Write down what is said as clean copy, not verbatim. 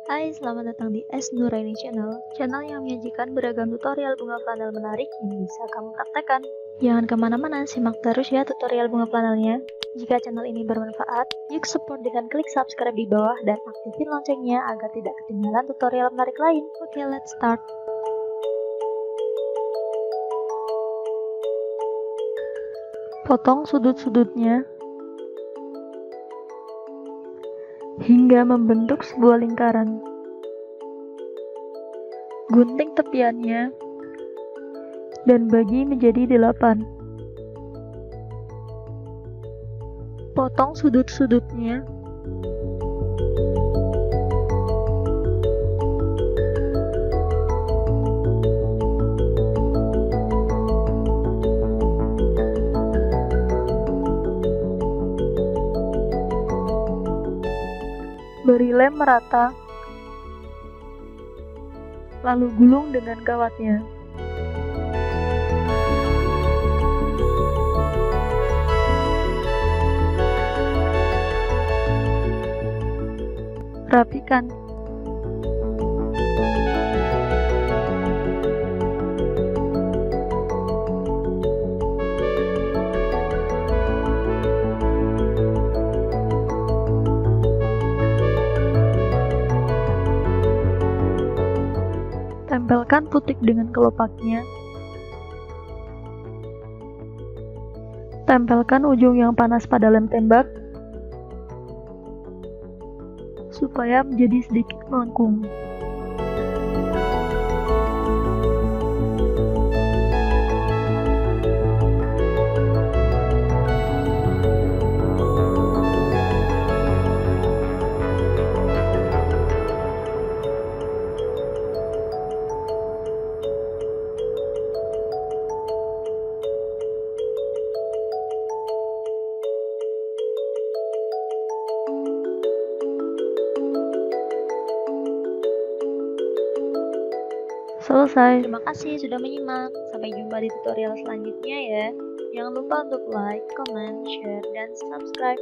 Hai, selamat datang di S Nuraini Channel, channel yang menyajikan beragam tutorial bunga flanel menarik yang bisa kamu praktekkan. Jangan kemana-mana, simak terus ya tutorial bunga flanelnya. Jika channel ini bermanfaat, yuk support dengan klik subscribe di bawah dan aktifin loncengnya agar tidak ketinggalan tutorial menarik lain. Oke, let's start. Potong sudut-sudutnya hingga membentuk sebuah lingkaran. Gunting tepiannya dan bagi menjadi 8. Potong sudut-sudutnya beri lem merata, lalu gulung dengan kawatnya. Rapikan. Tempelkan putik dengan kelopaknya. Tempelkan ujung yang panas pada lem tembak supaya menjadi sedikit melengkung. Selesai. Terima kasih sudah menyimak. Sampai jumpa di tutorial selanjutnya ya. Jangan lupa untuk like, comment, share, dan subscribe.